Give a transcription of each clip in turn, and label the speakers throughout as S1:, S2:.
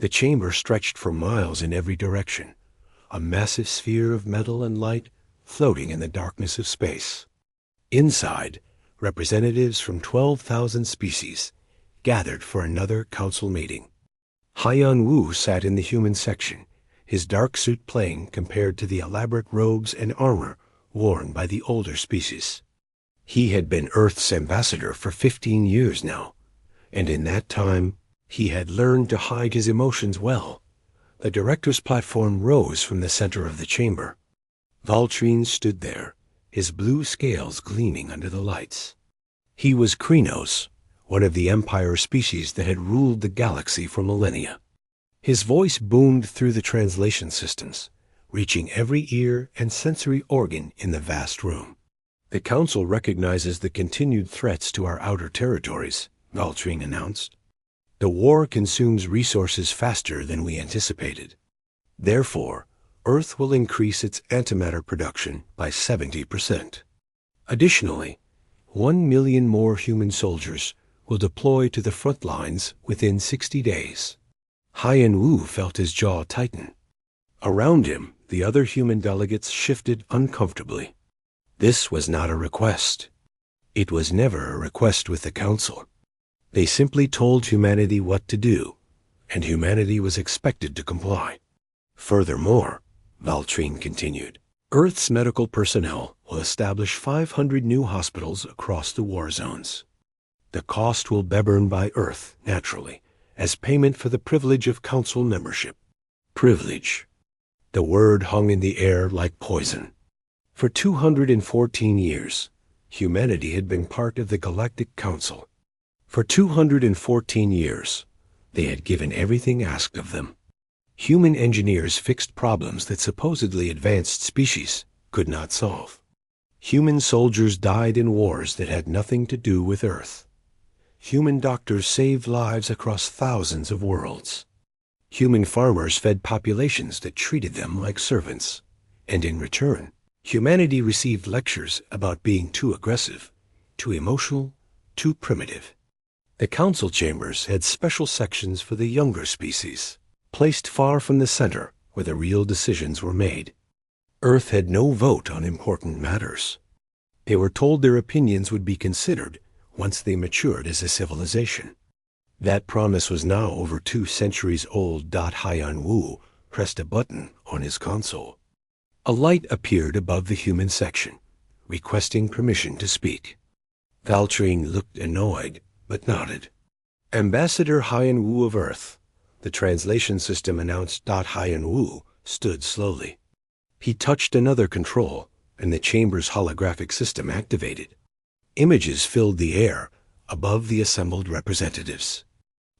S1: The chamber stretched for miles in every direction, a massive sphere of metal and light floating in the darkness of space. Inside, representatives from 12,000 species gathered for another council meeting. Haiyan Wu sat in the human section, his dark suit plain compared to the elaborate robes and armor worn by the older species. He had been Earth's ambassador for 15 years now, and in that time he had learned to hide his emotions well. The director's platform rose from the center of the chamber. Valtrine stood there, his blue scales gleaming under the lights. He was Krynos, one of the Empire species that had ruled the galaxy for millennia. His voice boomed through the translation systems, reaching every ear and sensory organ in the vast room. The Council recognizes the continued threats to our outer territories, Valtrine announced. The war consumes resources faster than we anticipated. Therefore, Earth will increase its antimatter production by 70%. Additionally, 1 million more human soldiers will deploy to the front lines within 60 days. Haiyan Wu felt his jaw tighten. Around him, the other human delegates shifted uncomfortably. This was not a request. It was never a request with the Council. They simply told humanity what to do, and humanity was expected to comply. Furthermore, Valtrine continued, Earth's medical personnel will establish 500 new hospitals across the war zones. The cost will be borne by Earth, naturally, as payment for the privilege of Council membership. Privilege. The word hung in the air like poison. For 214 years, humanity had been part of the Galactic Council. For 214 years, they had given everything asked of them. Human engineers fixed problems that supposedly advanced species could not solve. Human soldiers died in wars that had nothing to do with Earth. Human doctors saved lives across thousands of worlds. Human farmers fed populations that treated them like servants. And in return, humanity received lectures about being too aggressive, too emotional, too primitive. The council chambers had special sections for the younger species, placed far from the center where the real decisions were made. Earth had no vote on important matters. They were told their opinions would be considered once they matured as a civilization. That promise was now over 2 centuries old. Haiyan Wu pressed a button on his console. A light appeared above the human section, requesting permission to speak. Valtrine looked annoyed, but nodded. Ambassador Haiyan Wu of Earth, the translation system announced. Haiyan Wu stood slowly. He touched another control, and the chamber's holographic system activated. Images filled the air above the assembled representatives.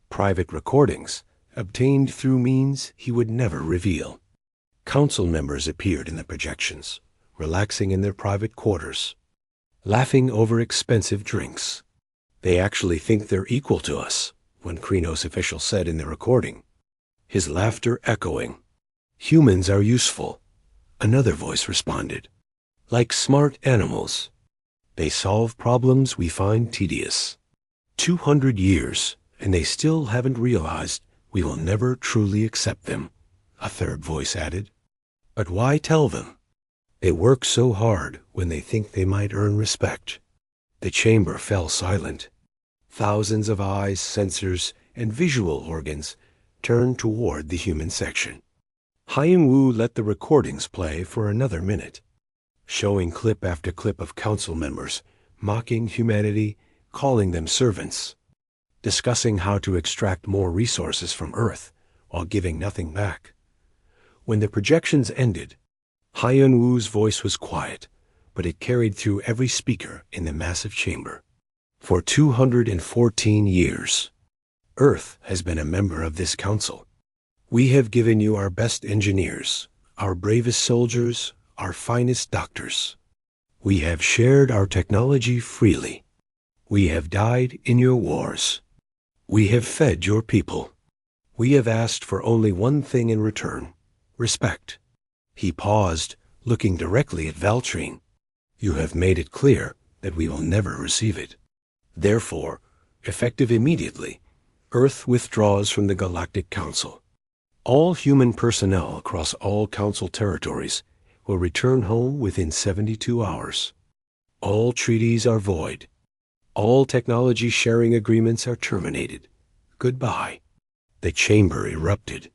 S1: Private recordings, obtained through means he would never reveal. Council members appeared in the projections, relaxing in their private quarters, laughing over expensive drinks. They actually think they're equal to us, one Krynos official said in the recording, his laughter echoing. Humans are useful, another voice responded. Like smart animals. They solve problems we find tedious. 200 years, and they still haven't realized we will never truly accept them, a third voice added. But why tell them? They work so hard when they think they might earn respect. The chamber fell silent. Thousands of eyes, sensors, and visual organs turned toward the human section. Haiyan Wu let the recordings play for another minute, showing clip after clip of council members mocking humanity, calling them servants, discussing how to extract more resources from Earth while giving nothing back. When the projections ended, Haiyan Wu's voice was quiet, but it carried through every speaker in the massive chamber. For 214 years, Earth has been a member of this council. We have given you our best engineers, our bravest soldiers, our finest doctors. We have shared our technology freely. We have died in your wars. We have fed your people. We have asked for only one thing in return: respect. He paused, looking directly at Valtrine. You have made it clear that we will never receive it. Therefore, effective immediately, Earth withdraws from the Galactic Council. All human personnel across all Council territories will return home within 72 hours. All treaties are void. All technology sharing agreements are terminated. Goodbye." The chamber erupted.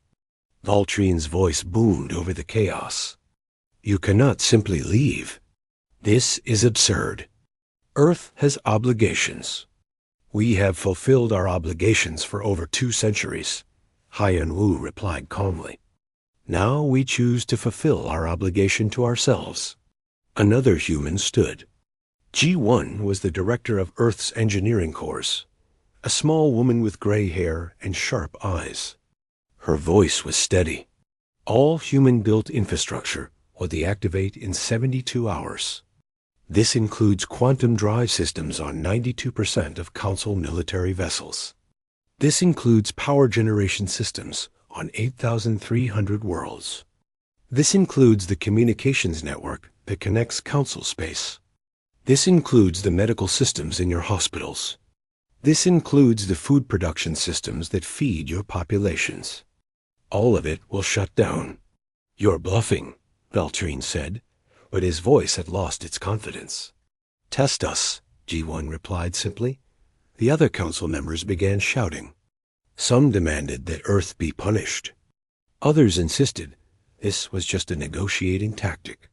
S1: Valtrine's voice boomed over the chaos. "You cannot simply leave. This is absurd. Earth has obligations. We have fulfilled our obligations for over 2 centuries. Haiyan Wu replied calmly. "Now we choose to fulfill our obligation to ourselves." Another human stood. G1 was the director of Earth's engineering corps, a small woman with gray hair and sharp eyes. Her voice was steady. All human-built infrastructure will deactivate in 72 hours. This includes quantum drive systems on 92% of Council military vessels. This includes power generation systems on 8,300 worlds. This includes the communications network that connects Council space. This includes the medical systems in your hospitals. This includes the food production systems that feed your populations. All of it will shut down. "You're bluffing," Valtrine said, but his voice had lost its confidence. "Test us," G1 replied simply. The other Council members began shouting. Some demanded that Earth be punished. Others insisted this was just a negotiating tactic.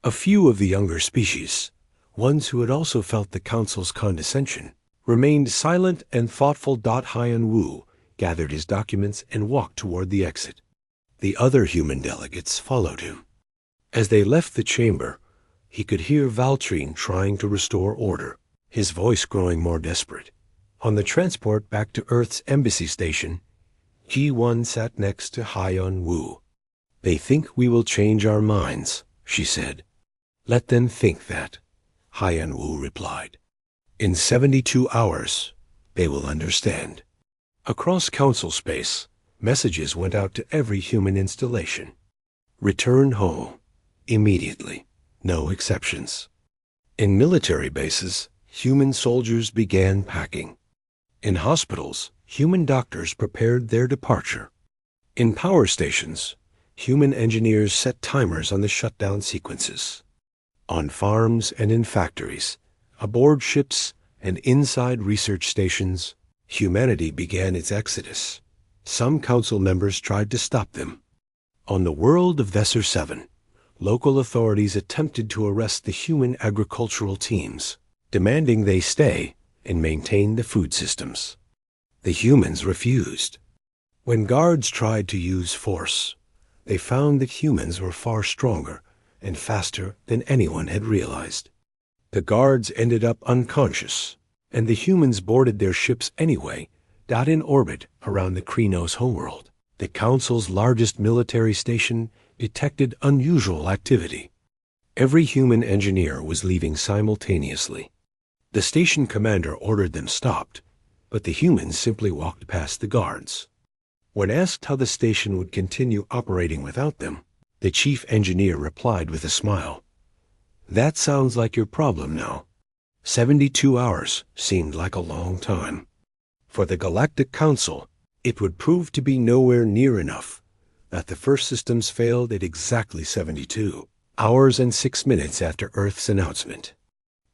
S1: A few of the younger species, ones who had also felt the Council's condescension, remained silent and thoughtful. Haiyan Wu gathered his documents and walked toward the exit. The other human delegates followed him. As they left the chamber, he could hear Valtrine trying to restore order, his voice growing more desperate. On the transport back to Earth's embassy station, G1 sat next to Haiyan Wu. "They think we will change our minds," she said. "Let them think that," Haiyan Wu replied. "In 72 hours, they will understand." Across Council space, messages went out to every human installation. Return home. Immediately. No exceptions. In military bases, human soldiers began packing. In hospitals, human doctors prepared their departure. In power stations, human engineers set timers on the shutdown sequences. On farms and in factories, aboard ships and inside research stations, humanity began its exodus. Some Council members tried to stop them. On the world of Vesser 7, local authorities attempted to arrest the human agricultural teams, demanding they stay and maintain the food systems. The humans refused. When guards tried to use force, they found that humans were far stronger and faster than anyone had realized. The guards ended up unconscious, and the humans boarded their ships anyway, in orbit around the Krynos homeworld. The Council's largest military station detected unusual activity. Every human engineer was leaving simultaneously. The station commander ordered them stopped, but the humans simply walked past the guards. When asked how the station would continue operating without them, the chief engineer replied with a smile, "That sounds like your problem now." 72 hours seemed like a long time. For the Galactic Council, it would prove to be nowhere near enough that the first systems failed at exactly 72 hours and 6 minutes after Earth's announcement.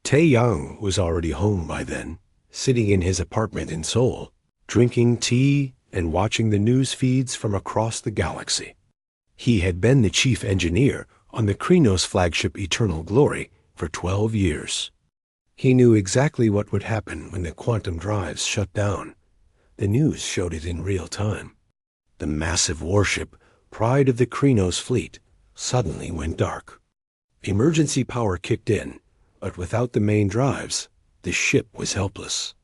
S1: Taeyang was already home by then, sitting in his apartment in Seoul, drinking tea and watching the news feeds from across the galaxy. He had been the chief engineer on the Krynos flagship Eternal Glory for 12 years. He knew exactly what would happen when the quantum drives shut down. The news showed it in real time. The massive warship, pride of the Krynos fleet, suddenly went dark. Emergency power kicked in, but without the main drives, the ship was helpless.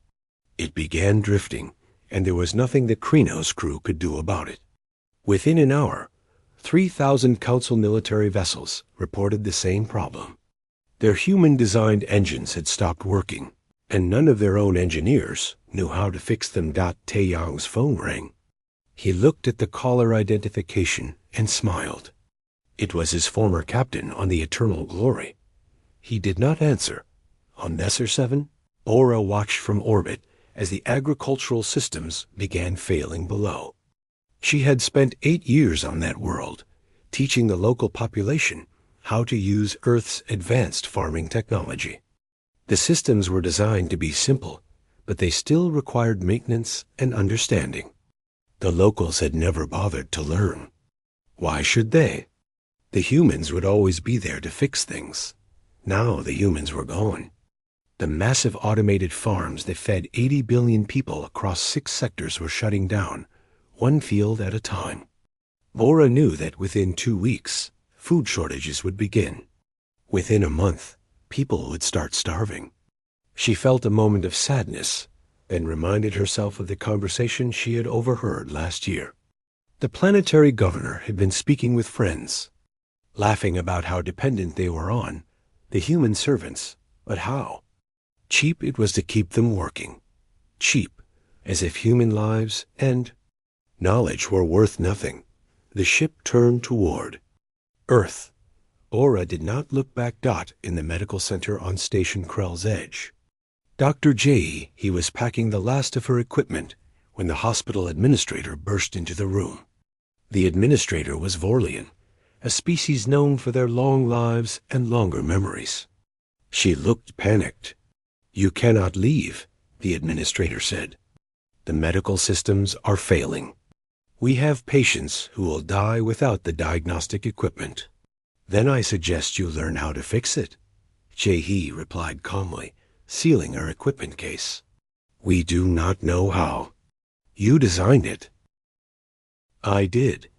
S1: It began drifting, and there was nothing the Krynos crew could do about it. Within an hour, 3,000 Council military vessels reported the same problem. Their human-designed engines had stopped working, and none of their own engineers knew how to fix them. Taeyang's phone rang. He looked at the caller identification and smiled. It was his former captain on the Eternal Glory. He did not answer. On Nesser 7, Bora watched from orbit as the agricultural systems began failing below. She had spent 8 years on that world, teaching the local population how to use Earth's advanced farming technology. The systems were designed to be simple, but they still required maintenance and understanding. The locals had never bothered to learn. Why should they? The humans would always be there to fix things. Now the humans were gone. The massive automated farms that fed 80 billion people across 6 sectors were shutting down, one field at a time. Laura knew that within 2 weeks, food shortages would begin. Within a month, people would start starving. She felt a moment of sadness, then reminded herself of the conversation she had overheard last year. The planetary governor had been speaking with friends, laughing about how dependent they were on the human servants, but how cheap it was to keep them working. Cheap, as if human lives and knowledge were worth nothing. The ship turned toward Earth. Aura did not look back. In the medical center on Station Krell's Edge. Dr. J. He was packing the last of her equipment when the hospital administrator burst into the room. The administrator was Vorlian, a species known for their long lives and longer memories. She looked panicked. "You cannot leave," the administrator said. "The medical systems are failing. We have patients who will die without the diagnostic equipment." "Then I suggest you learn how to fix it," Jae-hee replied calmly, sealing her equipment case. "We do not know how. You designed it." "I did.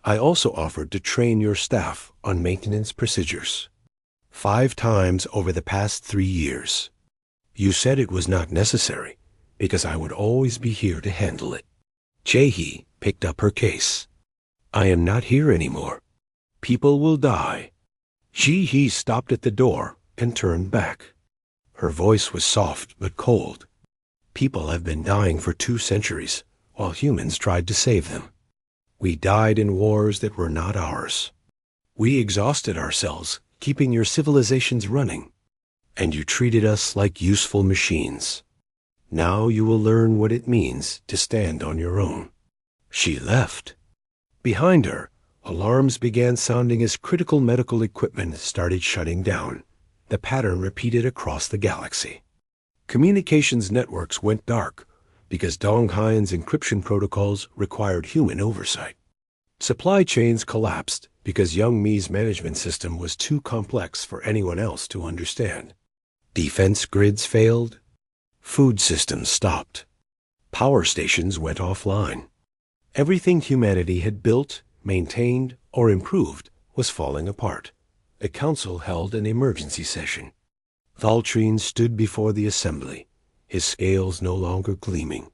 S1: I also offered to train your staff on maintenance procedures. 5 times over the past 3 years. You said it was not necessary, because I would always be here to handle it." Jae-hee picked up her case. "I am not here anymore. People will die." Jae-hee stopped at the door and turned back. Her voice was soft but cold. "People have been dying for 2 centuries, while humans tried to save them. We died in wars that were not ours. We exhausted ourselves keeping your civilizations running, and you treated us like useful machines. Now you will learn what it means to stand on your own." She left. Behind her, alarms began sounding as critical medical equipment started shutting down. The pattern repeated across the galaxy. Communications networks went dark because Donghaien's encryption protocols required human oversight. Supply chains collapsed because Young Mi's management system was too complex for anyone else to understand. Defense grids failed. Food systems stopped. Power stations went offline. Everything humanity had built, maintained, or improved was falling apart. The council held an emergency session. Valtrine stood before the assembly, his scales no longer gleaming.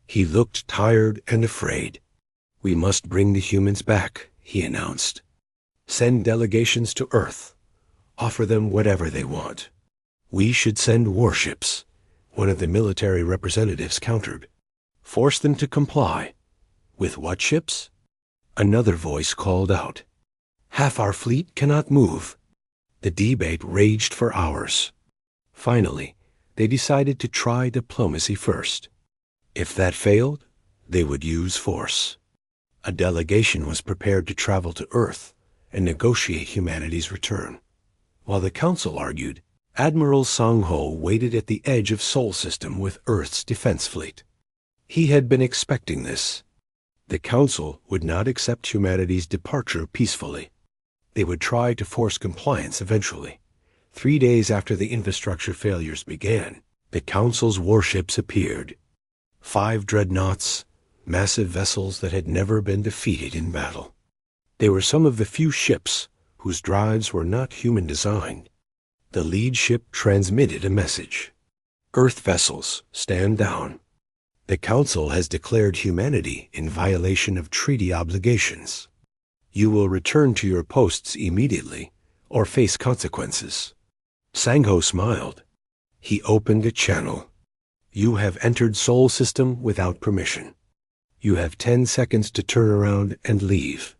S1: He looked tired and afraid. "We must bring the humans back," he announced. "Send delegations to Earth. Offer them whatever they want." "We should send warships," one of the military representatives countered. "Force them to comply." "With what ships?" Another voice called out. "Half our fleet cannot move." The debate raged for hours. Finally, they decided to try diplomacy first. If that failed, they would use force. A delegation was prepared to travel to Earth and negotiate humanity's return. While the council argued, Admiral Sang-ho waited at the edge of Sol System with Earth's defense fleet. He had been expecting this. The council would not accept humanity's departure peacefully. They would try to force compliance eventually. 3 days after the infrastructure failures began, the council's warships appeared. 5 dreadnoughts, massive vessels that had never been defeated in battle. They were some of the few ships whose drives were not human-designed. The lead ship transmitted a message. "Earth vessels, stand down. The Council has declared humanity in violation of treaty obligations. You will return to your posts immediately or face consequences." Sang-ho smiled. He opened a channel. "You have entered Sol System without permission. You have 10 seconds to turn around and leave.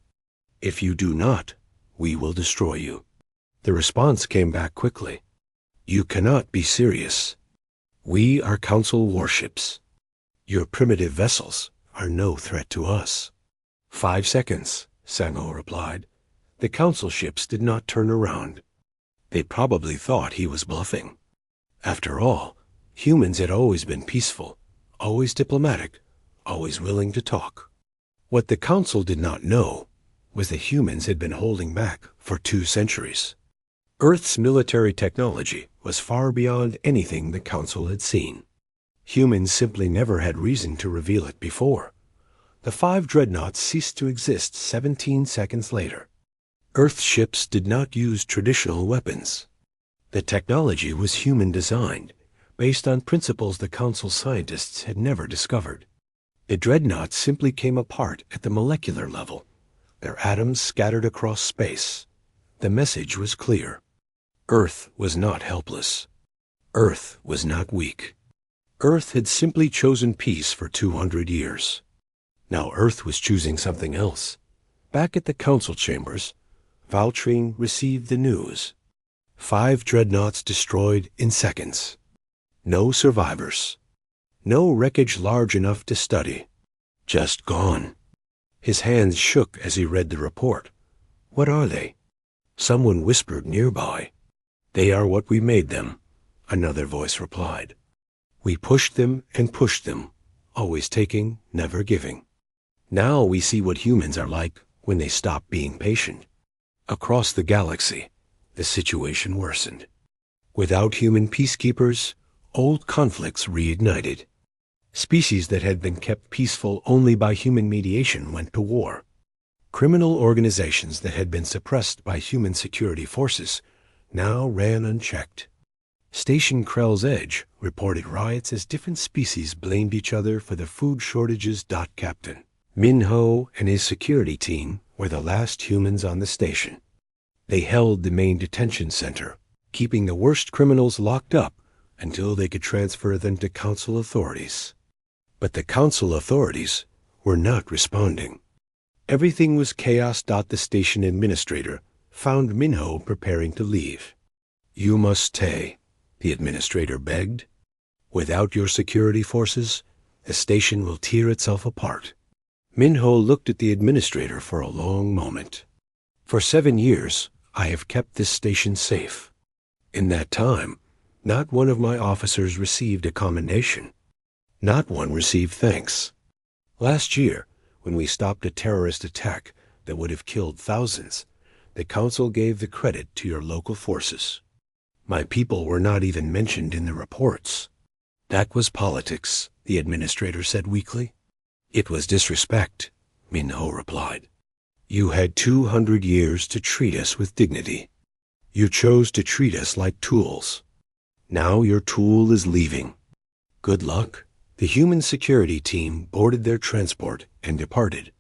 S1: If you do not, we will destroy you." The response came back quickly. "You cannot be serious. We are Council warships. Your primitive vessels are no threat to us." 5 seconds, Sang-Ho replied. The council ships did not turn around. They probably thought he was bluffing. After all, humans had always been peaceful, always diplomatic, always willing to talk. What the council did not know was that humans had been holding back for 2 centuries. Earth's military technology was far beyond anything the council had seen. Humans simply never had reason to reveal it before. The 5 dreadnoughts ceased to exist 17 seconds later. Earth ships did not use traditional weapons. The technology was human-designed, based on principles the council scientists had never discovered. The dreadnoughts simply came apart at the molecular level, their atoms scattered across space. The message was clear. Earth was not helpless. Earth was not weak. Earth had simply chosen peace for 200 years. Now Earth was choosing something else. Back at the council chambers, Valtrine received the news. 5 dreadnoughts destroyed in seconds. No survivors. No wreckage large enough to study. Just gone. His hands shook as he read the report. What are they? Someone whispered nearby. They are what we made them, another voice replied. We pushed them and pushed them, always taking, never giving. Now we see what humans are like when they stop being patient. Across the galaxy, the situation worsened. Without human peacekeepers, old conflicts reignited. Species that had been kept peaceful only by human mediation went to war. Criminal organizations that had been suppressed by human security forces now ran unchecked. Station Krell's Edge reported riots as different species blamed each other for the food shortages. Captain Min-Ho and his security team were the last humans on the station. They held the main detention center, keeping the worst criminals locked up until they could transfer them to council authorities. But the council authorities were not responding. Everything was chaos. The station administrator found Min-Ho preparing to leave. You must stay, the administrator begged. Without your security forces, the station will tear itself apart. Min-Ho looked at the administrator for a long moment. For 7 years, I have kept this station safe. In that time, not one of my officers received a commendation. Not one received thanks. Last year, when we stopped a terrorist attack that would have killed thousands, the council gave the credit to your local forces. My people were not even mentioned in the reports. That was politics, the administrator said weakly. It was disrespect, Min-Ho replied. You had 200 years to treat us with dignity. You chose to treat us like tools. Now your tool is leaving. Good luck. The human security team boarded their transport and departed.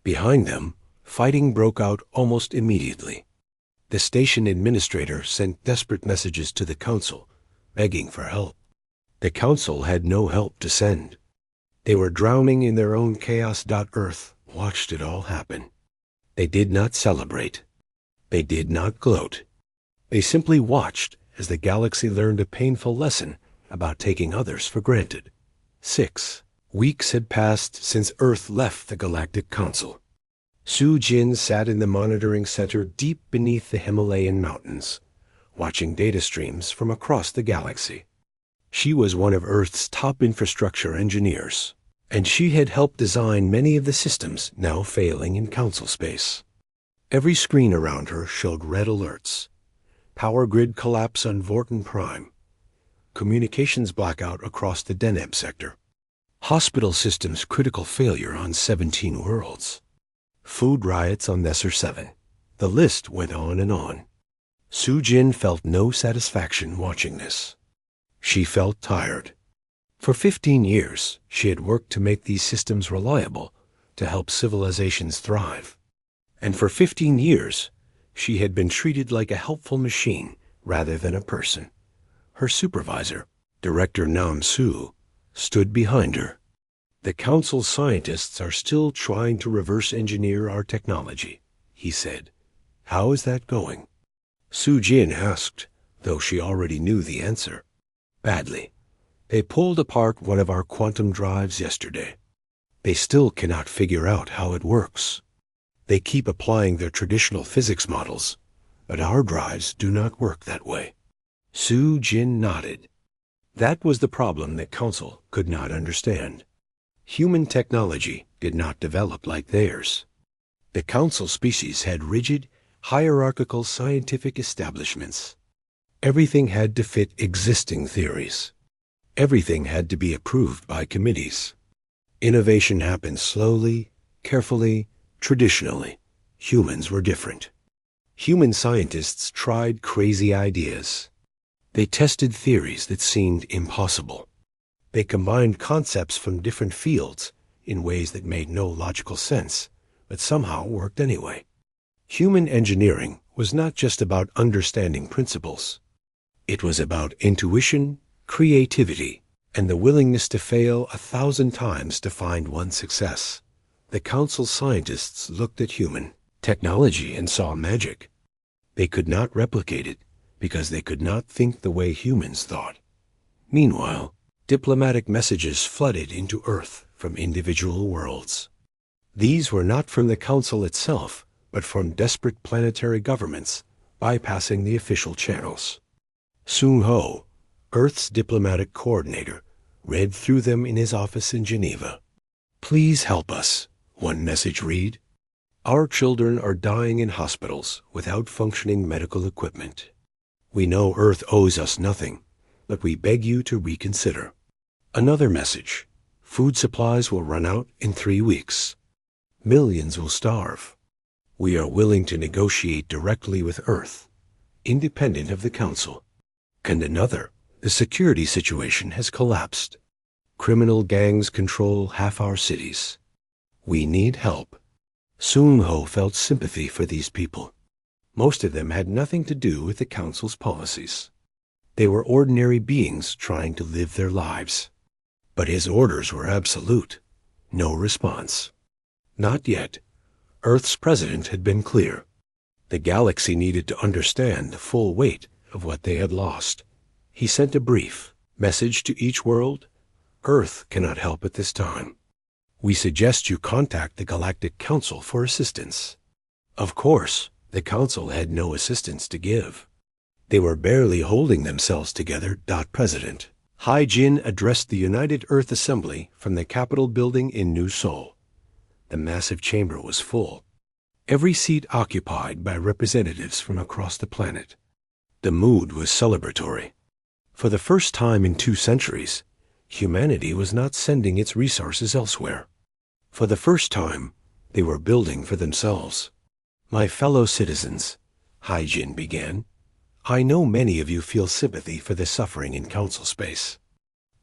S1: Behind them, fighting broke out almost immediately. The station administrator sent desperate messages to the council, begging for help. The council had no help to send. They were drowning in their own chaos. Earth watched it all happen. They did not celebrate. They did not gloat. They simply watched as the galaxy learned a painful lesson about taking others for granted. 6 weeks had passed since Earth left the Galactic Council. Su Jin sat in the monitoring center deep beneath the Himalayan mountains, watching data streams from across the galaxy. She was one of Earth's top infrastructure engineers, and she had helped design many of the systems now failing in council space. Every screen around her showed red alerts. Power grid collapse on Vorton Prime. Communications blackout across the Deneb sector. Hospital systems critical failure on 17 worlds. Food riots on Nesser 7. The list went on and on. Su Jin felt no satisfaction watching this. She felt tired. For 15 years, she had worked to make these systems reliable, to help civilizations thrive. And for 15 years, she had been treated like a helpful machine rather than a person. Her supervisor, Director Nam Su, stood behind her. The council scientists are still trying to reverse engineer our technology, he said. How is that going? Su Jin asked, though she already knew the answer. Badly. They pulled apart one of our quantum drives yesterday. They still cannot figure out how it works. They keep applying their traditional physics models, but our drives do not work that way. Su Jin nodded. That was the problem that Council could not understand. Human technology did not develop like theirs. The Council species had rigid, hierarchical scientific establishments. Everything had to fit existing theories. Everything had to be approved by committees. Innovation happened slowly, carefully, traditionally. Humans were different. Human scientists tried crazy ideas. They tested theories that seemed impossible. They combined concepts from different fields in ways that made no logical sense, but somehow worked anyway. Human engineering was not just about understanding principles. It was about intuition, creativity, and the willingness to fail 1,000 times to find one success. The Council scientists looked at human technology and saw magic. They could not replicate it because they could not think the way humans thought. Meanwhile, diplomatic messages flooded into Earth from individual worlds. These were not from the Council itself, but from desperate planetary governments bypassing the official channels. Sung Ho, Earth's diplomatic coordinator, read through them in his office in Geneva. "Please help us," one message read. "Our children are dying in hospitals without functioning medical equipment. We know Earth owes us nothing, but we beg you to reconsider." Another message: "Food supplies will run out in 3 weeks. Millions will starve. We are willing to negotiate directly with Earth, independent of the Council." And another: "The security situation has collapsed. Criminal gangs control half our cities. We need help." Sung Ho felt sympathy for these people. Most of them had nothing to do with the Council's policies. They were ordinary beings trying to live their lives. But his orders were absolute. No response. Not yet. Earth's president had been clear. The galaxy needed to understand the full weight of what they had lost. He sent a brief message to each world: "Earth cannot help at this time. We suggest you contact the Galactic Council for assistance." Of course, the Council had no assistance to give. They were barely holding themselves together. President Hai Jin addressed the United Earth Assembly from the Capitol building in New Seoul. The massive chamber was full, every seat occupied by representatives from across the planet. The mood was celebratory. For the first time in 2 centuries, humanity was not sending its resources elsewhere. For the first time, they were building for themselves. "My fellow citizens," Hai Jin began, "I know many of you feel sympathy for the suffering in Council space.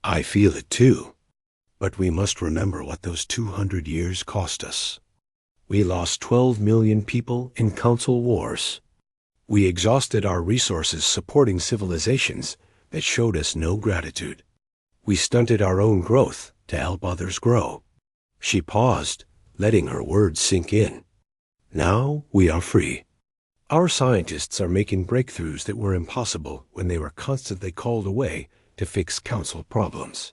S1: I feel it too. But we must remember what those 200 years cost us. We lost 12 million people in Council wars. We exhausted our resources supporting civilizations that showed us no gratitude. We stunted our own growth to help others grow." She paused, letting her words sink in. "Now we are free. Our scientists are making breakthroughs that were impossible when they were constantly called away to fix Council problems.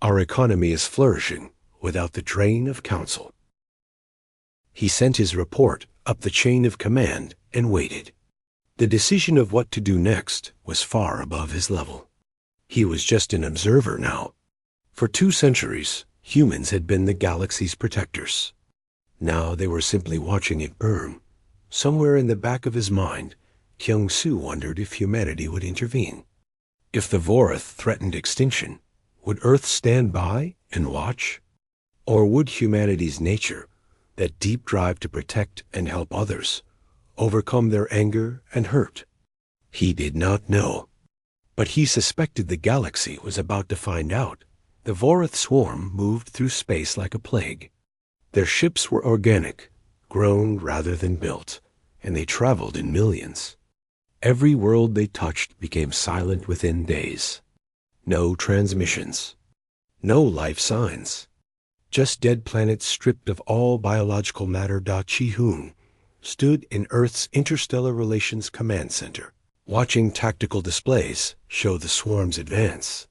S1: Our economy is flourishing without the drain of Council." He sent his report up the chain of command and waited. The decision of what to do next was far above his level. He was just an observer now. For 2 centuries, humans had been the galaxy's protectors. Now they were simply watching it burn. Somewhere in the back of his mind, Kyung-Soo wondered if humanity would intervene. If the Vorath threatened extinction, would Earth stand by and watch? Or would humanity's nature, that deep drive to protect and help others, overcome their anger and hurt? He did not know. But he suspected the galaxy was about to find out. The Vorath swarm moved through space like a plague. Their ships were organic, grown rather than built, and they traveled in millions. Every world they touched became silent within days. No transmissions. No life signs. Just dead planets stripped of all biological matter. Chi-Hoon stood in Earth's Interstellar Relations Command Center, watching tactical displays show the swarm's advance.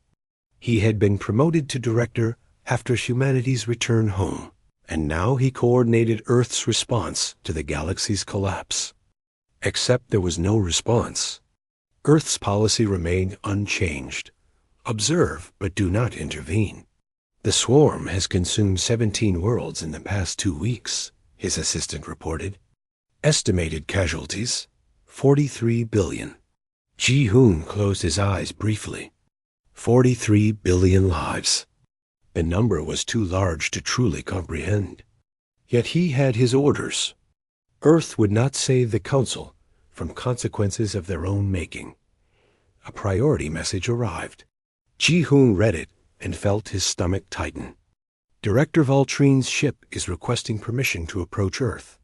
S1: He had been promoted to director after humanity's return home. And now he coordinated Earth's response to the galaxy's collapse. Except there was no response. Earth's policy remained unchanged. Observe, but do not intervene. The swarm has consumed 17 worlds in the past 2 weeks, his assistant reported. Estimated casualties, 43 billion. Ji-hoon closed his eyes briefly. 43 billion lives. The number was too large to truly comprehend. Yet he had his orders. Earth would not save the Council from consequences of their own making. A priority message arrived. Ji-hoon read it and felt his stomach tighten. Director Valtrine's ship is requesting permission to approach Earth.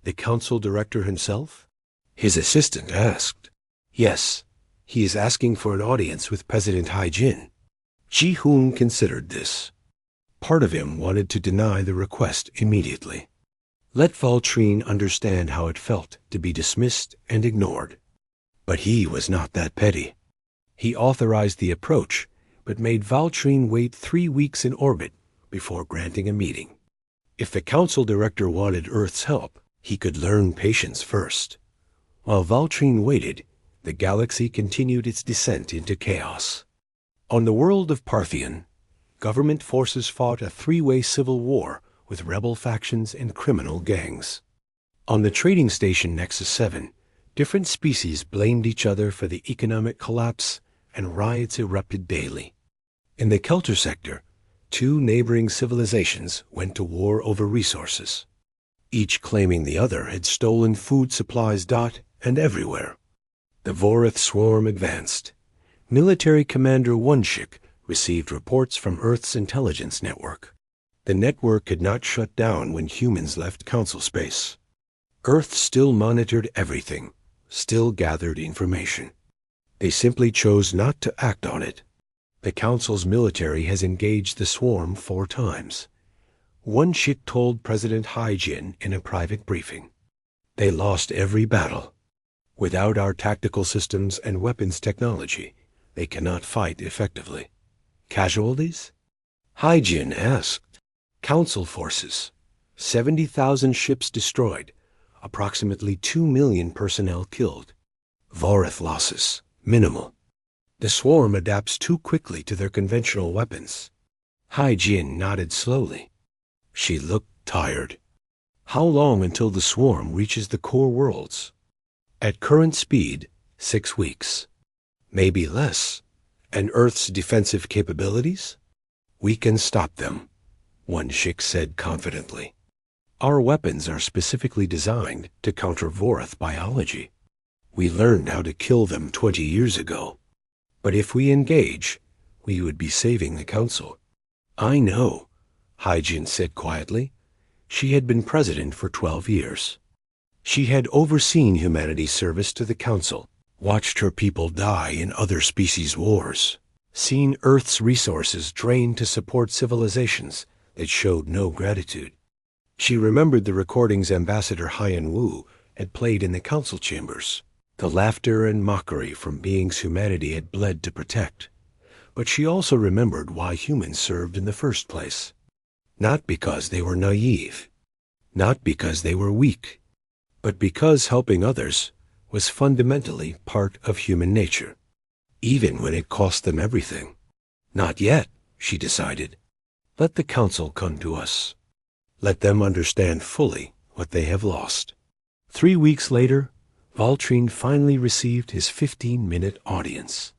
S1: The Council Director himself? His assistant asked. Yes, he is asking for an audience with President Hai-jin. Ji-hoon considered this. Part of him wanted to deny the request immediately. Let Valtrine understand how it felt to be dismissed and ignored. But he was not that petty. He authorized the approach, but made Valtrine wait 3 weeks in orbit before granting a meeting. If the Council Director wanted Earth's help, he could learn patience first. While Valtrine waited, the galaxy continued its descent into chaos. On the world of Parthian, government forces fought a 3-way civil war with rebel factions and criminal gangs. On the trading station Nexus 7, different species blamed each other for the economic collapse, and riots erupted daily. In the Kelter sector, 2 neighboring civilizations went to war over resources, each claiming the other had stolen food supplies and everywhere. The Vorith swarm advanced. Military Commander Wonshik received reports from Earth's intelligence network. The network had not shut down when humans left Council space. Earth still monitored everything, still gathered information. They simply chose not to act on it. The Council's military has engaged the swarm 4 times. Wonshik told President Hai-jin in a private briefing. They lost every battle. Without our tactical systems and weapons technology, they cannot fight effectively. Casualties? Hai-jin asked. Council forces. 70,000 ships destroyed. Approximately 2 million personnel killed. Vorith losses. Minimal. The swarm adapts too quickly to their conventional weapons. Hai-jin nodded slowly. She looked tired. How long until the swarm reaches the core worlds? At current speed, 6 weeks. Maybe less. And Earth's defensive capabilities? We can stop them, Wonshik said confidently. Our weapons are specifically designed to counter Vorith biology. We learned how to kill them 20 years ago. But if we engage, we would be saving the Council. I know, Hai-jin said quietly. She had been president for 12 years. She had overseen humanity's service to the Council, watched her people die in other species' wars, seen Earth's resources drained to support civilizations that showed no gratitude. She remembered the recordings Ambassador Hyan-woo had played in the Council chambers, the laughter and mockery from beings humanity had bled to protect. But she also remembered why humans served in the first place. Not because they were naive, not because they were weak, but because helping others was fundamentally part of human nature, even when it cost them everything. Not yet, she decided. Let the Council come to us. Let them understand fully what they have lost. 3 weeks later, Valtrine finally received his 15-minute audience.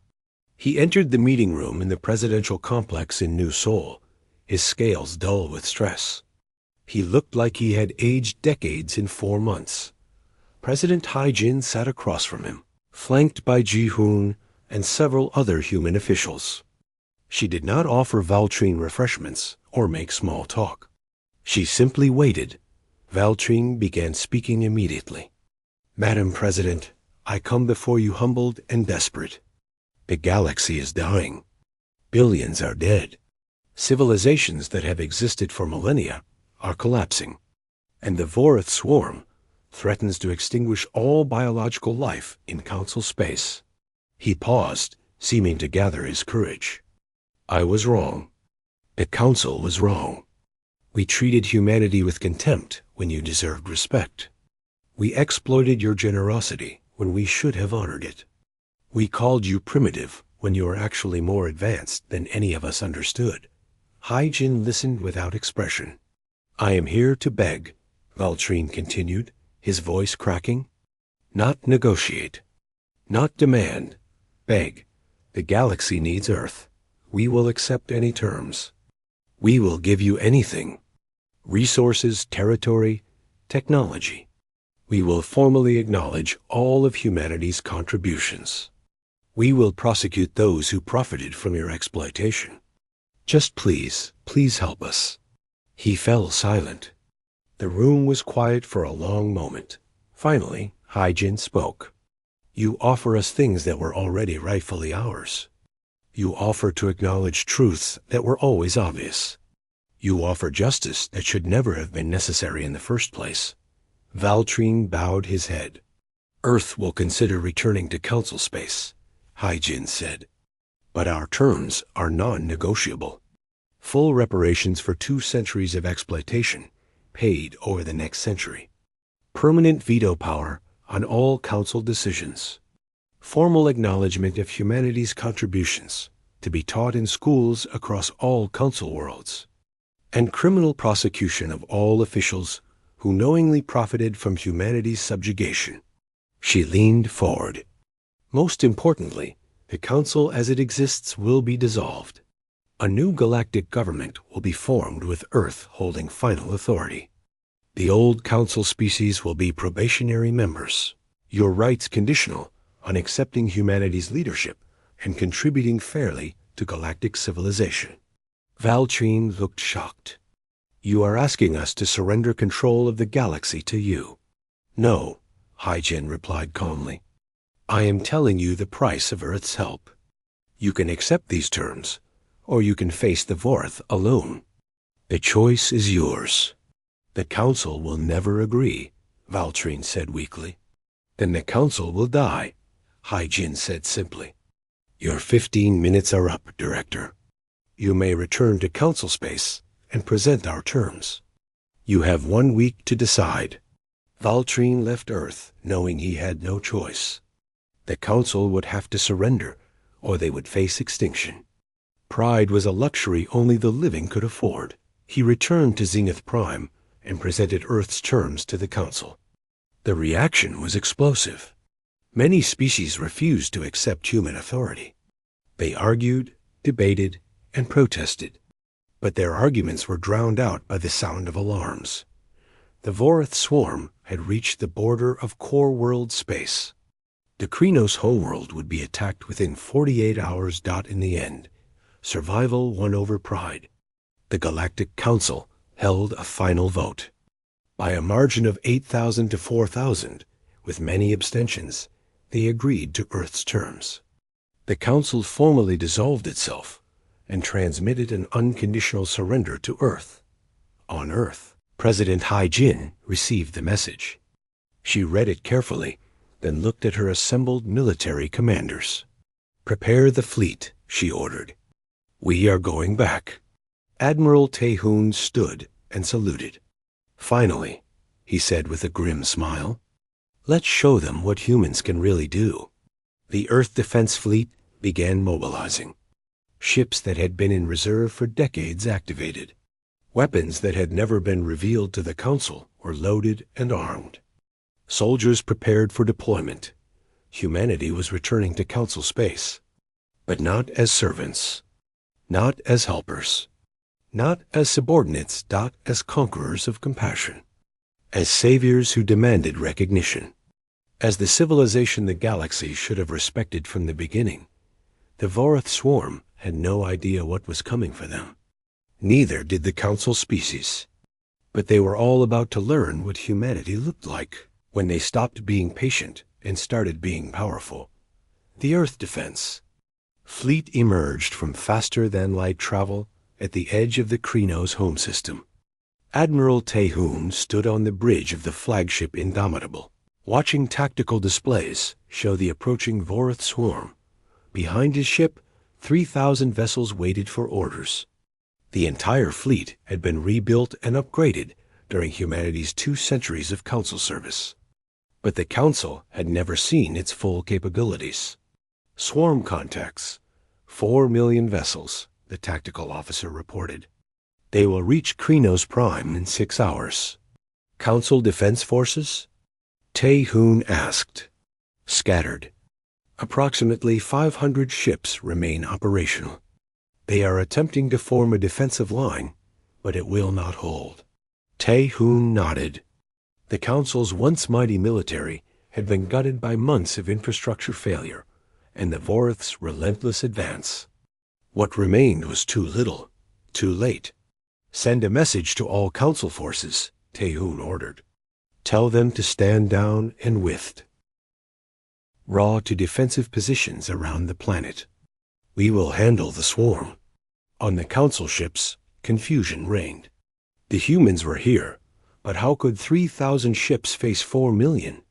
S1: He entered the meeting room in the presidential complex in New Seoul, his scales dull with stress. He looked like he had aged decades in 4 months. President Hai-jin sat across from him, flanked by Ji-hoon and several other human officials. She did not offer Valtrine refreshments or make small talk. She simply waited. Valtrine began speaking immediately. Madam President, I come before you humbled and desperate. The galaxy is dying. Billions are dead. Civilizations that have existed for millennia are collapsing. And the Vorith swarm threatens to extinguish all biological life in Council space. He paused, seeming to gather his courage. I was wrong. The Council was wrong. We treated humanity with contempt when you deserved respect. We exploited your generosity when we should have honored it. We called you primitive when you were actually more advanced than any of us understood. Hai-Jin listened without expression. I am here to beg, Valtrine continued, his voice cracking. Not negotiate. Not demand. Beg. The galaxy needs Earth. We will accept any terms. We will give you anything. Resources, territory, technology. We will formally acknowledge all of humanity's contributions. We will prosecute those who profited from your exploitation. Just please help us. He fell silent. The room was quiet for a long moment. Finally, Hai-Jin spoke. You offer us things that were already rightfully ours. You offer to acknowledge truths that were always obvious. You offer justice that should never have been necessary in the first place. Valtrine bowed his head. Earth will consider returning to Council space, Hai-Jin said. But our terms are non-negotiable. Full reparations for 2 centuries of exploitation, paid over the next century. Permanent veto power on all Council decisions. Formal acknowledgement of humanity's contributions to be taught in schools across all Council worlds. And criminal prosecution of all officials who knowingly profited from humanity's subjugation. She leaned forward. Most importantly, the Council as it exists will be dissolved. A new galactic government will be formed with Earth holding final authority. The old Council species will be probationary members, your rights conditional on accepting humanity's leadership and contributing fairly to galactic civilization. Valtrine looked shocked. You are asking us to surrender control of the galaxy to you. No, Hai-Jin replied calmly. I am telling you the price of Earth's help. You can accept these terms, or you can face the Vorth alone. The choice is yours. The Council will never agree, Valtrine said weakly. Then the Council will die, Hai-Jin said simply. Your 15 minutes are up, Director. You may return to Council space and present our terms. You have 1 week to decide. Valtrine left Earth knowing he had no choice. The Council would have to surrender, or they would face extinction. Pride was a luxury only the living could afford. He returned to Zenith Prime and presented Earth's terms to the Council. The reaction was explosive. Many species refused to accept human authority. They argued, debated, and protested. But their arguments were drowned out by the sound of alarms. The Vorth swarm had reached the border of core world space. The Krynos homeworld would be attacked within 48 hours. In the end, survival won over pride. The Galactic Council held a final vote. By a margin of 8,000 to 4,000, with many abstentions, they agreed to Earth's terms. The Council formally dissolved itself and transmitted an unconditional surrender to Earth. On Earth, President Hai-Jin received the message. She read it carefully, then looked at her assembled military commanders. Prepare the fleet, she ordered. We are going back. Admiral Taehoon stood and saluted. Finally, he said with a grim smile, let's show them what humans can really do. The Earth Defense Fleet began mobilizing. Ships that had been in reserve for decades activated. Weapons that had never been revealed to the Council were loaded and armed. Soldiers prepared for deployment. Humanity was returning to Council space. But not as servants. Not as helpers. Not as subordinates, not as conquerors of compassion. As saviors who demanded recognition. As the civilization the galaxy should have respected from the beginning. The Vorth swarm had no idea what was coming for them. Neither did the Council species. But they were all about to learn what humanity looked like when they stopped being patient and started being powerful. The Earth Defense. Fleet emerged from faster-than-light travel at the edge of the Krynos home system. Admiral Taehoon stood on the bridge of the flagship Indomitable, watching tactical displays show the approaching Vorth swarm. Behind his ship, 3,000 vessels waited for orders. The entire fleet had been rebuilt and upgraded during humanity's 2 centuries of Council service. But the Council had never seen its full capabilities. Swarm contacts. 4 million vessels, the tactical officer reported. They will reach Krenos Prime in 6 hours. Council Defense Forces? Tae-Hoon asked. Scattered. Approximately 500 ships remain operational. They are attempting to form a defensive line, but it will not hold. Tae-Hoon nodded. The Council's once mighty military had been gutted by months of infrastructure failure and the Vorith's relentless advance. What remained was too little, too late. Send a message to all Council forces, Tae-Hoon ordered. Tell them to stand down and whiffed. Raw to defensive positions around the planet. We will handle the swarm. On the Council ships, confusion reigned. The humans were here, but how could 3,000 ships face 4 million?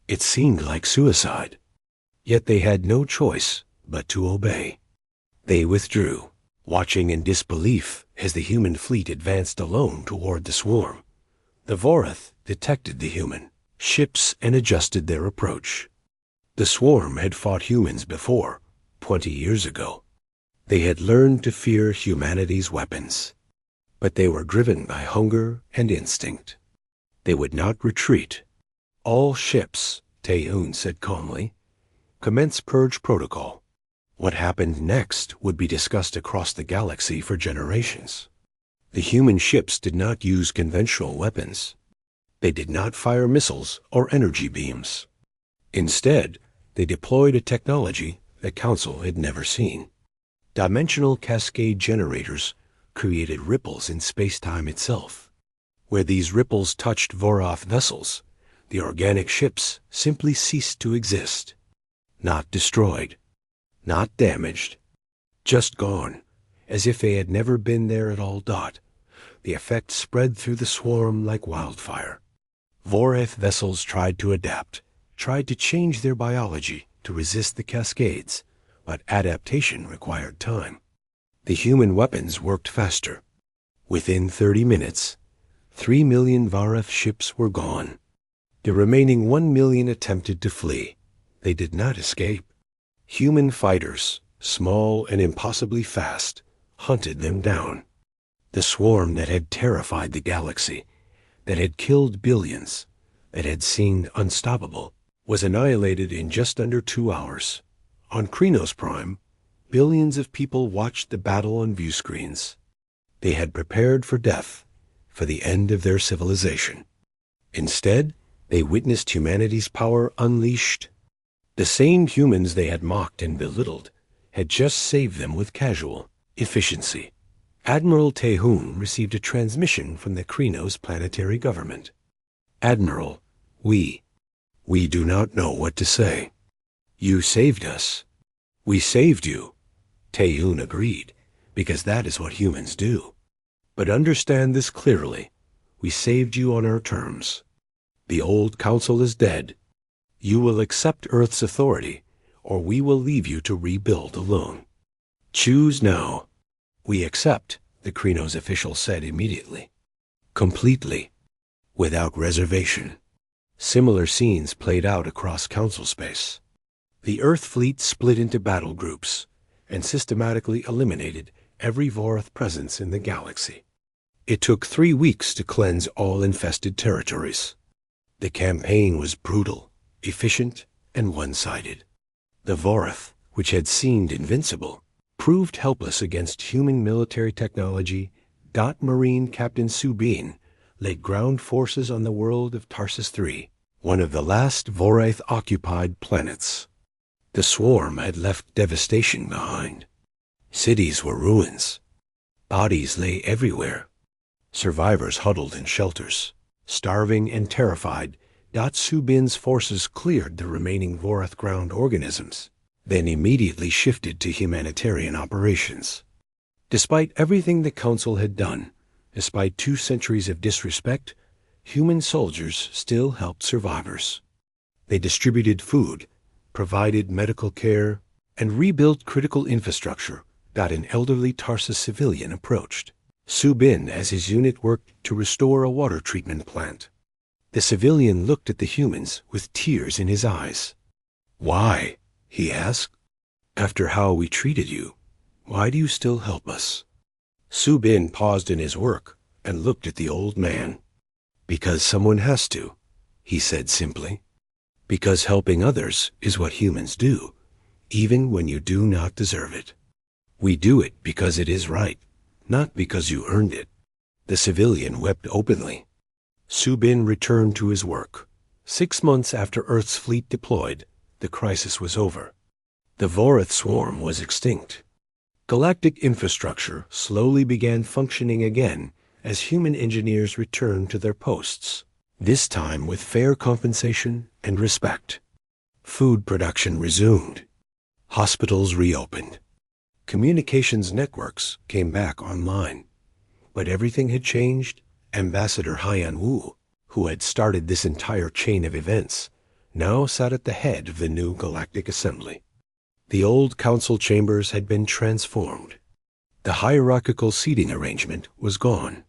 S1: It seemed like suicide. Yet they had no choice but to obey. They withdrew, watching in disbelief as the human fleet advanced alone toward the swarm. The Vorith detected the human ships and adjusted their approach. The swarm had fought humans before, 20 years ago. They had learned to fear humanity's weapons. But they were driven by hunger and instinct. They would not retreat. All ships, Tae-Hoon said calmly, commence purge protocol. What happened next would be discussed across the galaxy for generations. The human ships did not use conventional weapons. They did not fire missiles or energy beams. Instead, they deployed a technology the Council had never seen. Dimensional cascade generators created ripples in space-time itself. Where these ripples touched Voroth vessels, the organic ships simply ceased to exist. Not destroyed, not damaged, just gone, as if they had never been there at all. The effect spread through the swarm like wildfire. Vorith vessels tried to adapt, tried to change their biology to resist the cascades, but adaptation required time. The human weapons worked faster. Within 30 minutes, 3 million Vorith ships were gone. The remaining 1 million attempted to flee. They did not escape. Human fighters, small and impossibly fast, hunted them down. The swarm that had terrified the galaxy, that had killed billions, that had seemed unstoppable, was annihilated in just under 2 hours. On Krenos Prime, billions of people watched the battle on view screens. They had prepared for death, for the end of their civilization. Instead, they witnessed humanity's power unleashed. The same humans they had mocked and belittled had just saved them with casual efficiency. Admiral Tae-Hoon received a transmission from the Krenos planetary government. Admiral, we do not know what to say. You saved us. We saved you. Tae-Hoon agreed, because that is what humans do. But understand this clearly. We saved you on our terms. The old council is dead. You will accept Earth's authority, or we will leave you to rebuild alone. Choose now. We accept, the Krenos official said immediately. Completely. Without reservation. Similar scenes played out across council space. The Earth fleet split into battle groups and systematically eliminated every Vorith presence in the galaxy. It took 3 weeks to cleanse all infested territories. The campaign was brutal, efficient, and one-sided. The Vorith, which had seemed invincible, proved helpless against human military technology. Marine Captain Subin led ground forces on the world of Tarsus III, one of the last Vorith-occupied planets. The swarm had left devastation behind. Cities were ruins. Bodies lay everywhere. Survivors huddled in shelters. Starving and terrified, Subin's forces cleared the remaining Vorith ground organisms, then immediately shifted to humanitarian operations. Despite everything the Council had done, despite 2 centuries of disrespect, human soldiers still helped survivors. They distributed food, provided medical care, and rebuilt critical infrastructure. An elderly Tarsus civilian approached. Su Bin as his unit worked to restore a water treatment plant. The civilian looked at the humans with tears in his eyes. "Why?" he asked. "After how we treated you, why do you still help us?" Su Bin paused in his work and looked at the old man. "Because someone has to," he said simply. "Because helping others is what humans do, even when you do not deserve it. We do it because it is right, not because you earned it." The civilian wept openly. Su Bin returned to his work. 6 months after Earth's fleet deployed, the crisis was over. The Vorath swarm was extinct. Galactic infrastructure slowly began functioning again as human engineers returned to their posts, this time with fair compensation and respect. Food production resumed. Hospitals reopened. Communications networks came back online. But everything had changed. Ambassador Haiyan Wu, who had started this entire chain of events, now sat at the head of the new Galactic Assembly. The old council chambers had been transformed. The hierarchical seating arrangement was gone.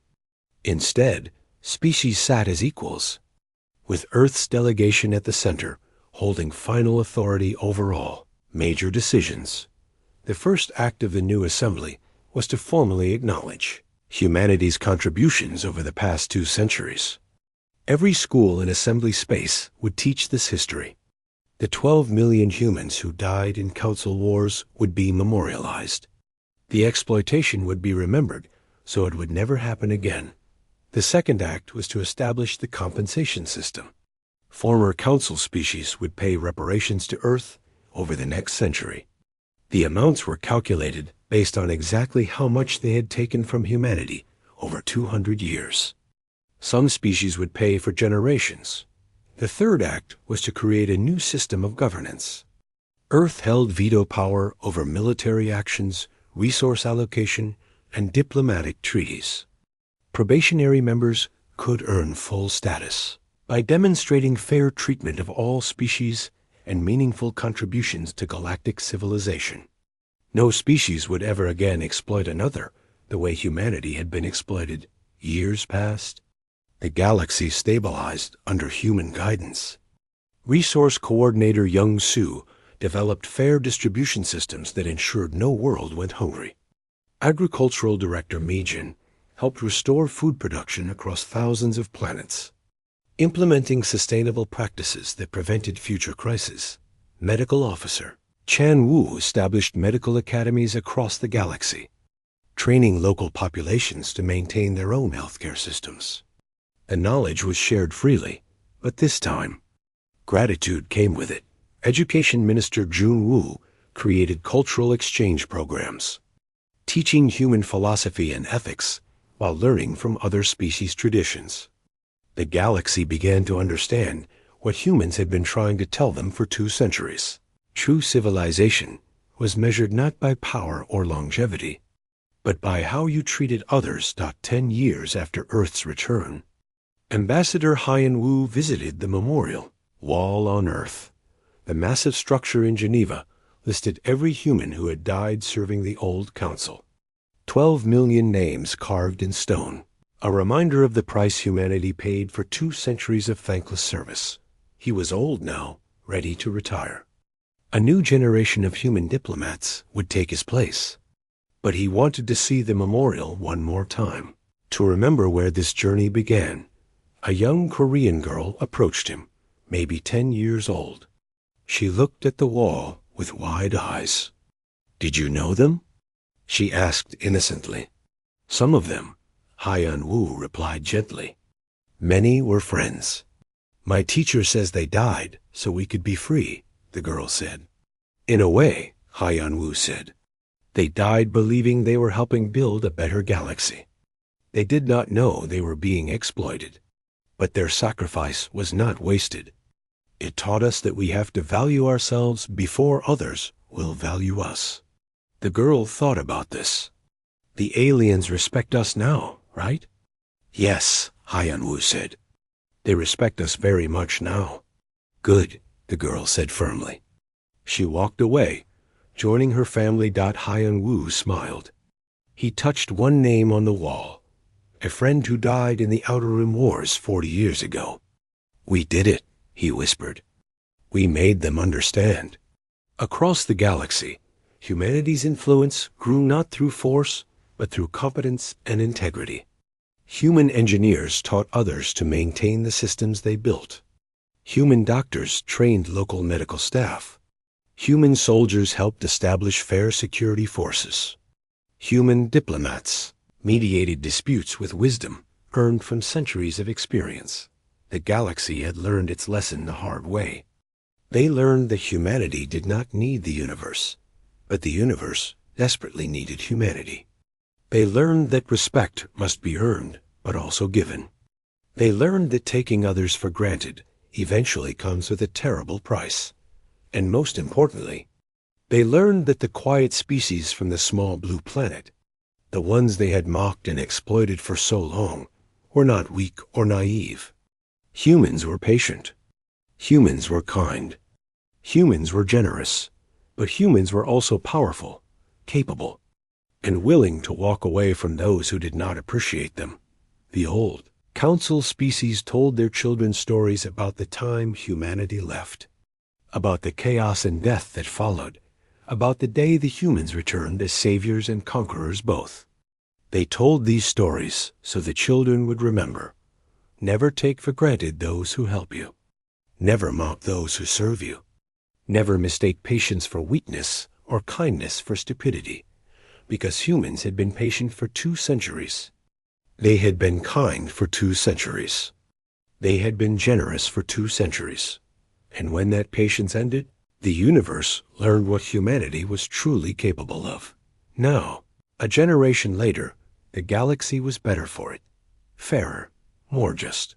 S1: Instead, species sat as equals, with Earth's delegation at the center, holding final authority over all major decisions. The first act of the new assembly was to formally acknowledge humanity's contributions over the past 2 centuries. Every school in assembly space would teach this history. The 12 million humans who died in council wars would be memorialized. The exploitation would be remembered, so it would never happen again. The second act was to establish the compensation system. Former council species would pay reparations to Earth over the next century. The amounts were calculated based on exactly how much they had taken from humanity over 200 years. Some species would pay for generations. The third act was to create a new system of governance. Earth held veto power over military actions, resource allocation, and diplomatic treaties. Probationary members could earn full status by demonstrating fair treatment of all species and meaningful contributions to galactic civilization. No species would ever again exploit another the way humanity had been exploited. Years passed. The galaxy stabilized under human guidance. Resource Coordinator Young Su developed fair distribution systems that ensured no world went hungry. Agricultural Director Mijin helped restore food production across thousands of planets, implementing sustainable practices that prevented future crises. Medical Officer Chan Wu established medical academies across the galaxy, training local populations to maintain their own healthcare systems. The knowledge was shared freely, but this time, gratitude came with it. Education Minister Jun Wu created cultural exchange programs, teaching human philosophy and ethics while learning from other species' traditions. The galaxy began to understand what humans had been trying to tell them for 2 centuries. True civilization was measured not by power or longevity, but by how you treated others. 10 years after Earth's return, Ambassador Haiyan Wu visited the memorial wall on Earth. The massive structure in Geneva listed every human who had died serving the old council. 12 million names carved in stone, a reminder of the price humanity paid for 2 centuries of thankless service. He was old now, ready to retire. A new generation of human diplomats would take his place. But he wanted to see the memorial one more time, to remember where this journey began. A young Korean girl approached him, maybe 10 years old. She looked at the wall with wide eyes. "Did you know them?" she asked innocently. "Some of them," Haiyan Wu replied gently. "Many were friends. My teacher says they died so we could be free," the girl said. "In a way," Haiyan Wu said, "they died believing they were helping build a better galaxy. They did not know they were being exploited. But their sacrifice was not wasted. It taught us that we have to value ourselves before others will value us." The girl thought about this. "The aliens respect us now, right?" "Yes," Haiyan Wu said. "They respect us very much now." "Good," the girl said firmly. She walked away, joining her family. Haiyan Wu smiled. He touched one name on the wall, a friend who died in the Outer Rim Wars 40 years ago. "We did it," he whispered. "We made them understand." Across the galaxy, humanity's influence grew not through force, but through competence and integrity. Human engineers taught others to maintain the systems they built. Human doctors trained local medical staff. Human soldiers helped establish fair security forces. Human diplomats mediated disputes with wisdom earned from centuries of experience. The galaxy had learned its lesson the hard way. They learned that humanity did not need the universe, but the universe desperately needed humanity. They learned that respect must be earned, but also given. They learned that taking others for granted eventually comes with a terrible price. And most importantly, they learned that the quiet species from the small blue planet, the ones they had mocked and exploited for so long, were not weak or naive. Humans were patient. Humans were kind. Humans were generous. But humans were also powerful, capable, and willing to walk away from those who did not appreciate them. The old council species told their children stories about the time humanity left, about the chaos and death that followed, about the day the humans returned as saviors and conquerors both. They told these stories so the children would remember. Never take for granted those who help you. Never mock those who serve you. Never mistake patience for weakness or kindness for stupidity, because humans had been patient for 2 centuries. They had been kind for 2 centuries. They had been generous for 2 centuries. And when that patience ended, the universe learned what humanity was truly capable of. Now, a generation later, the galaxy was better for it, fairer, more just,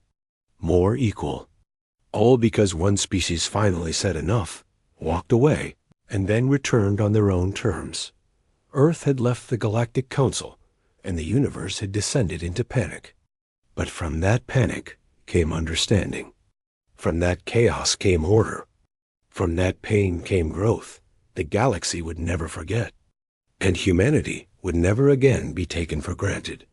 S1: more equal. All because one species finally said enough, walked away, and then returned on their own terms. Earth had left the Galactic Council, and the universe had descended into panic. But from that panic came understanding. From that chaos came order. From that pain came growth. The galaxy would never forget. And humanity would never again be taken for granted.